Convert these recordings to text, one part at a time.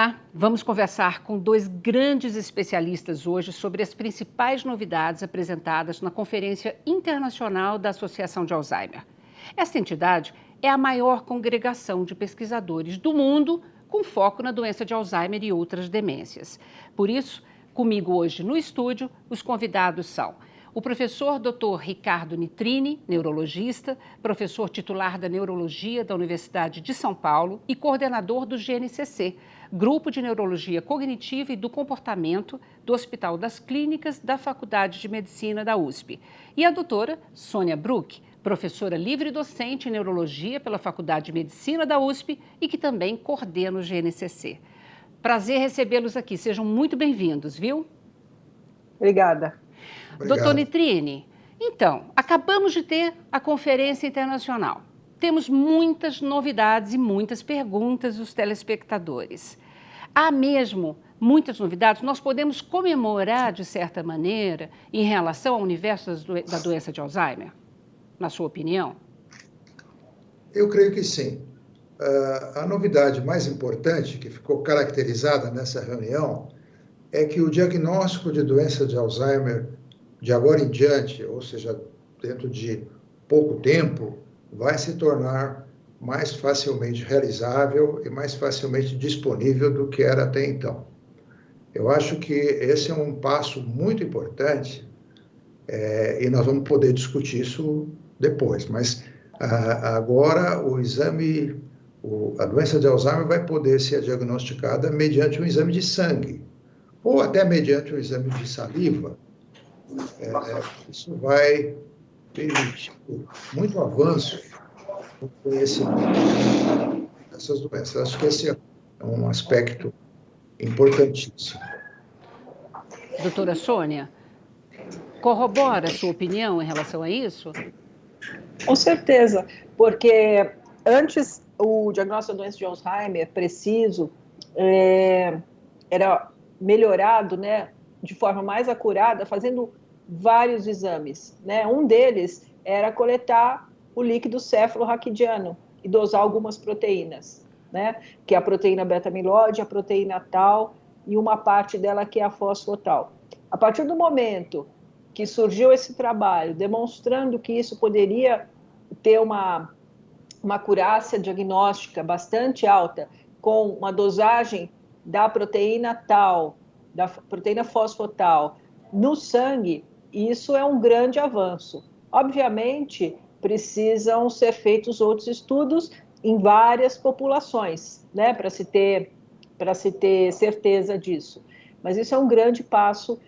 Olá, vamos conversar com dois grandes especialistas hoje sobre as principais novidades apresentadas na Conferência Internacional da Associação de Alzheimer. Esta entidade é a maior congregação de pesquisadores do mundo com foco na doença de Alzheimer e outras demências. Por isso, comigo hoje no estúdio, os convidados são o professor Dr. Ricardo Nitrini, neurologista, professor titular da Neurologia da Universidade de São Paulo e coordenador do GNCC, Grupo de Neurologia Cognitiva e do Comportamento do Hospital das Clínicas da Faculdade de Medicina da USP. E a doutora Sônia Bruck, professora livre docente em Neurologia pela Faculdade de Medicina da USP e que também coordena o GNCC. Prazer recebê-los aqui, sejam muito bem-vindos, viu? Obrigada. Doutor Nitrini, então, acabamos de ter a Conferência Internacional. Temos muitas novidades e muitas perguntas dos telespectadores. Há mesmo muitas novidades? Nós podemos comemorar, de certa maneira, em relação ao universo da doença de Alzheimer? Na sua opinião? Eu creio que sim. A novidade mais importante que ficou caracterizada nessa reunião é que o diagnóstico de doença de Alzheimer, de agora em diante, ou seja, dentro de pouco tempo, vai se tornar mais facilmente realizável e mais facilmente disponível do que era até então. Eu acho que esse é um passo muito importante e nós vamos poder discutir isso depois, mas agora o exame, a doença de Alzheimer vai poder ser diagnosticada mediante um exame de sangue ou até mediante um exame de saliva. Isso vai permitir muito avanço no conhecimento dessas doenças. Acho que esse é um aspecto importantíssimo. Doutora Sônia, corrobora a sua opinião em relação a isso? Com certeza, porque antes o diagnóstico da doença de Alzheimer preciso era melhorado, né, de forma mais acurada, fazendo vários exames, né? Um deles era coletar o líquido cefalorraquidiano e dosar algumas proteínas, né? Que é a proteína beta-amiloide, a proteína tau e uma parte dela que é a fosfotal. A partir do momento que surgiu esse trabalho demonstrando que isso poderia ter uma acurácia diagnóstica bastante alta com uma dosagem da proteína tau, da proteína fosfotal no sangue, isso é um grande avanço. Obviamente, precisam ser feitos outros estudos em várias populações, né, para se ter certeza disso. Mas isso é um grande passo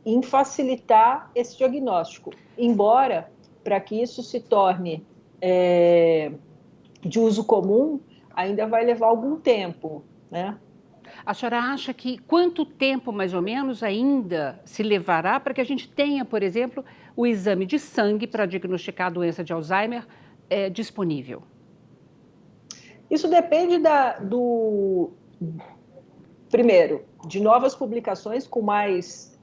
em facilitar esse diagnóstico. Embora, para que isso se torne de uso comum, ainda vai levar algum tempo, né? A senhora acha que quanto tempo, mais ou menos, ainda se levará para que a gente tenha, por exemplo, o exame de sangue para diagnosticar a doença de Alzheimer disponível? Isso depende primeiro, de novas publicações com mais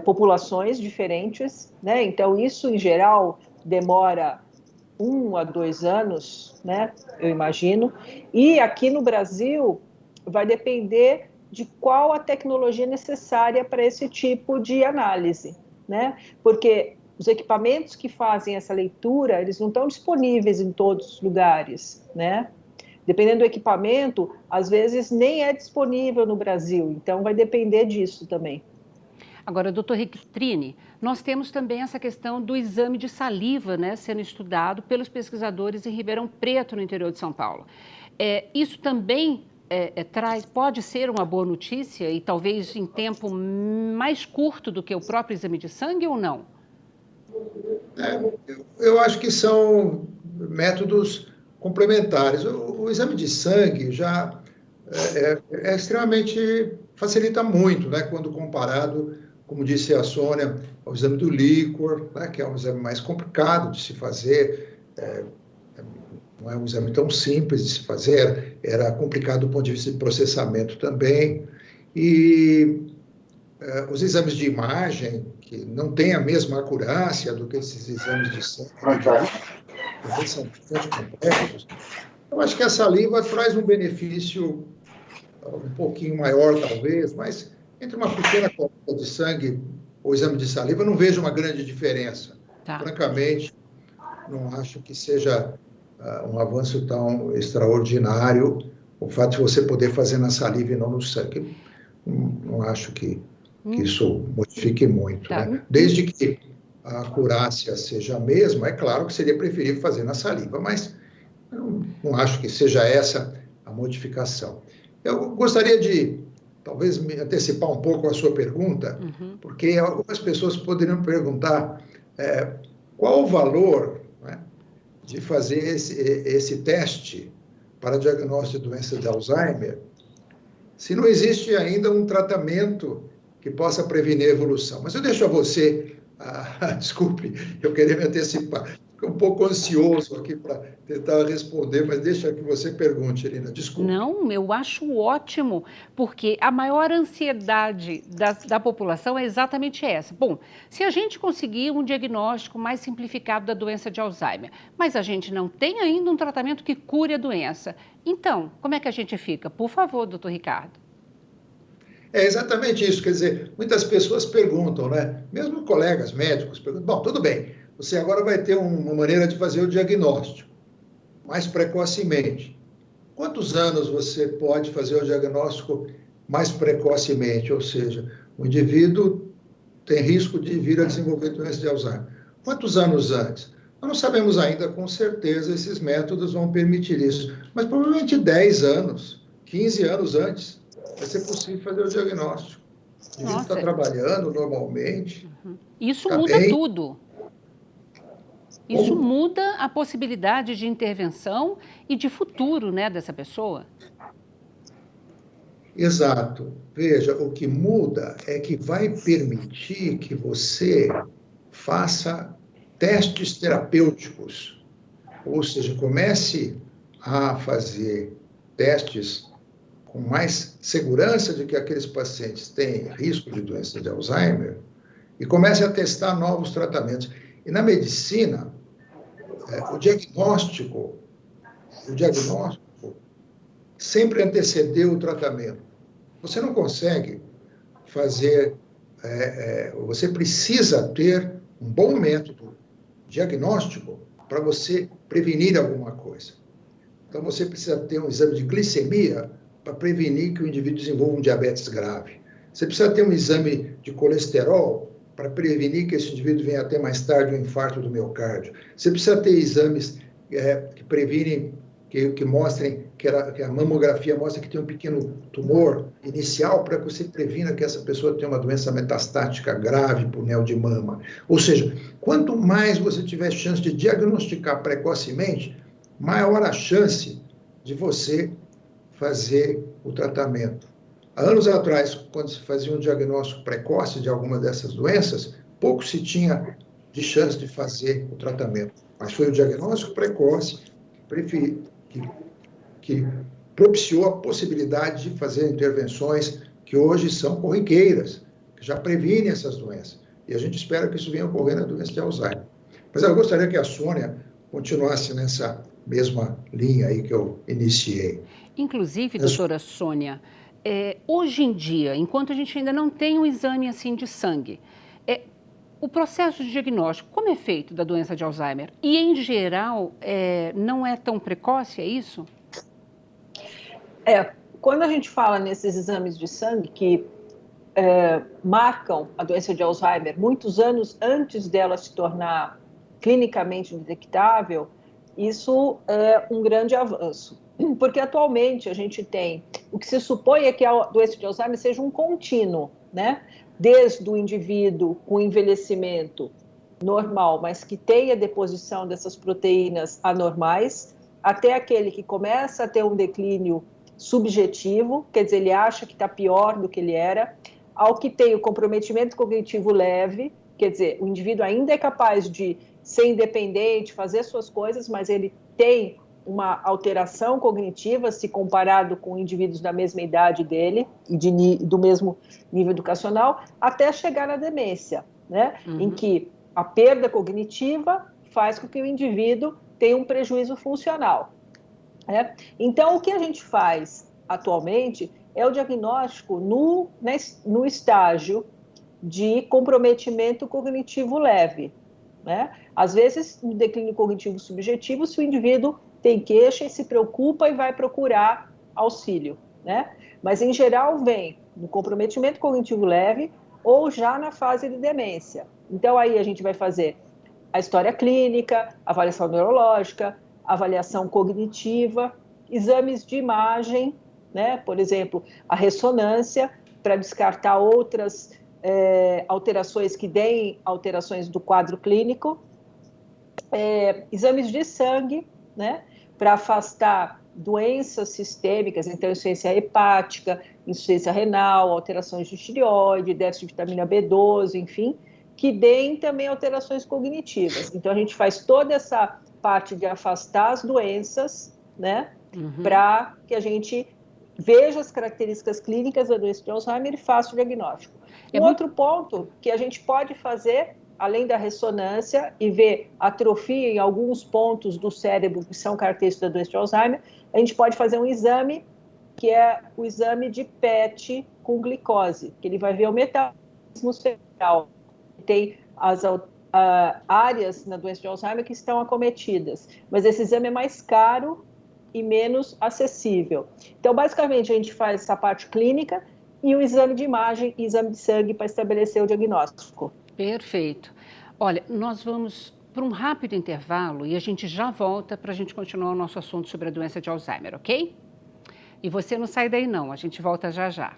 populações diferentes, né? Então, isso, em geral, demora 1 a 2 anos, né, eu imagino, e aqui no Brasil vai depender de qual a tecnologia necessária para esse tipo de análise, né, porque os equipamentos que fazem essa leitura, eles não estão disponíveis em todos os lugares, né, dependendo do equipamento, às vezes nem é disponível no Brasil, então vai depender disso também. Agora, doutor Nitrini, nós temos também essa questão do exame de saliva, né, sendo estudado pelos pesquisadores em Ribeirão Preto, no interior de São Paulo. Isso também pode ser uma boa notícia e talvez em tempo mais curto do que o próprio exame de sangue ou não? Eu acho que são métodos complementares. O exame de sangue já extremamente facilita muito, né, quando comparado, como disse a Sônia, ao exame do líquor, né, que é um exame mais complicado de se fazer, não é um exame tão simples de se fazer, era complicado do ponto de vista de processamento também, e os exames de imagem, que não têm a mesma acurácia do que esses exames de sangue, também são bastante complexos. Eu acho que a saliva traz um benefício um pouquinho maior talvez, mas entre uma pequena coleta de sangue ou exame de saliva, eu não vejo uma grande diferença. Tá. Francamente, não acho que seja um avanço tão extraordinário o fato de você poder fazer na saliva e não no sangue. Não acho que isso modifique muito, Tá. né? Desde que a acurácia seja a mesma, é claro que seria preferível fazer na saliva, mas eu não acho que seja essa a modificação. Eu gostaria de, talvez, me antecipar um pouco a sua pergunta, porque algumas pessoas poderiam perguntar qual o valor, né, de fazer esse teste para diagnóstico de doença de Alzheimer, se não existe ainda um tratamento que possa prevenir a evolução. Mas eu deixo a você, desculpe, eu queria me antecipar. Fico um pouco ansioso aqui para tentar responder, mas deixa que você pergunte, Irina, desculpe. Não, eu acho ótimo, porque a maior ansiedade da população é exatamente essa. Bom, se a gente conseguir um diagnóstico mais simplificado da doença de Alzheimer, mas a gente não tem ainda um tratamento que cure a doença, então, como é que a gente fica? Por favor, doutor Ricardo. É exatamente isso, quer dizer, muitas pessoas perguntam, né? Mesmo colegas médicos perguntam, bom, tudo bem, você agora vai ter uma maneira de fazer o diagnóstico mais precocemente. Quantos anos você pode fazer o diagnóstico mais precocemente? Ou seja, o indivíduo tem risco de vir a desenvolver doença de Alzheimer. Quantos anos antes? Nós não sabemos ainda com certeza, esses métodos vão permitir isso, mas provavelmente 10 anos, 15 anos antes, vai ser possível fazer o diagnóstico. O indivíduo está trabalhando normalmente. Isso muda tudo. Isso muda a possibilidade de intervenção e de futuro, né, dessa pessoa. Exato. Veja, o que muda é que vai permitir que você faça testes terapêuticos, ou seja, comece a fazer testes com mais segurança de que aqueles pacientes têm risco de doença de Alzheimer e comece a testar novos tratamentos. E na medicina, o diagnóstico sempre antecedeu o tratamento. Você não consegue fazer, você precisa ter um bom método diagnóstico para você prevenir alguma coisa. Então, você precisa ter um exame de glicemia para prevenir que o indivíduo desenvolva um diabetes grave. Você precisa ter um exame de colesterol para prevenir que esse indivíduo venha a ter mais tarde um infarto do miocárdio. Você precisa ter exames que previnem, que mostrem, que a mamografia mostra que tem um pequeno tumor inicial para que você previna que essa pessoa tenha uma doença metastática grave por neo de mama. Ou seja, quanto mais você tiver chance de diagnosticar precocemente, maior a chance de você fazer o tratamento. Há anos atrás, quando se fazia um diagnóstico precoce de alguma dessas doenças, pouco se tinha de chance de fazer o tratamento. Mas foi o diagnóstico precoce que propiciou a possibilidade de fazer intervenções que hoje são corriqueiras, que já previnem essas doenças. E a gente espera que isso venha ocorrer na doença de Alzheimer. Mas eu gostaria que a Sônia continuasse nessa mesma linha aí que eu iniciei. Inclusive, doutora Sônia, hoje em dia, enquanto a gente ainda não tem um exame assim de sangue, o processo de diagnóstico, como é feito da doença de Alzheimer? E, em geral, não é tão precoce, é isso? Quando a gente fala nesses exames de sangue que marcam a doença de Alzheimer muitos anos antes dela se tornar clinicamente indetectável, isso é um grande avanço. Porque atualmente a gente tem, o que se supõe é que a doença de Alzheimer seja um contínuo, né? Desde o indivíduo com envelhecimento normal, mas que tenha deposição dessas proteínas anormais, até aquele que começa a ter um declínio subjetivo, quer dizer, ele acha que está pior do que ele era, ao que tem o comprometimento cognitivo leve, quer dizer, o indivíduo ainda é capaz de ser independente, fazer suas coisas, mas ele tem uma alteração cognitiva se comparado com indivíduos da mesma idade dele e do mesmo nível educacional, até chegar na demência, né? Em que a perda cognitiva faz com que o indivíduo tenha um prejuízo funcional. Então, o que a gente faz atualmente é o diagnóstico no estágio de comprometimento cognitivo leve, né? Às vezes, no declínio cognitivo subjetivo, se o indivíduo tem queixa e se preocupa e vai procurar auxílio, né? Mas, em geral, vem no comprometimento cognitivo leve ou já na fase de demência. Então, aí a gente vai fazer a história clínica, avaliação neurológica, avaliação cognitiva, exames de imagem, né? Por exemplo, a ressonância, para descartar outras alterações que deem alterações do quadro clínico, exames de sangue, né? Para afastar doenças sistêmicas, então insuficiência hepática, insuficiência renal, alterações de tireoide, déficit de vitamina B12, enfim, que deem também alterações cognitivas. Então, a gente faz toda essa parte de afastar as doenças, né, para que a gente veja as características clínicas da doença de Alzheimer e faça o diagnóstico. Outro ponto que a gente pode fazer, além da ressonância, e ver atrofia em alguns pontos do cérebro que são característicos da doença de Alzheimer, a gente pode fazer um exame, que é o exame de PET com glicose, que ele vai ver o metabolismo cerebral. Tem as áreas na doença de Alzheimer que estão acometidas, mas esse exame é mais caro e menos acessível. Então, basicamente, a gente faz essa parte clínica e o exame de imagem e exame de sangue para estabelecer o diagnóstico. Perfeito. Olha, nós vamos para um rápido intervalo e a gente já volta para a gente continuar o nosso assunto sobre a doença de Alzheimer, ok? E você não sai daí não, a gente volta já já.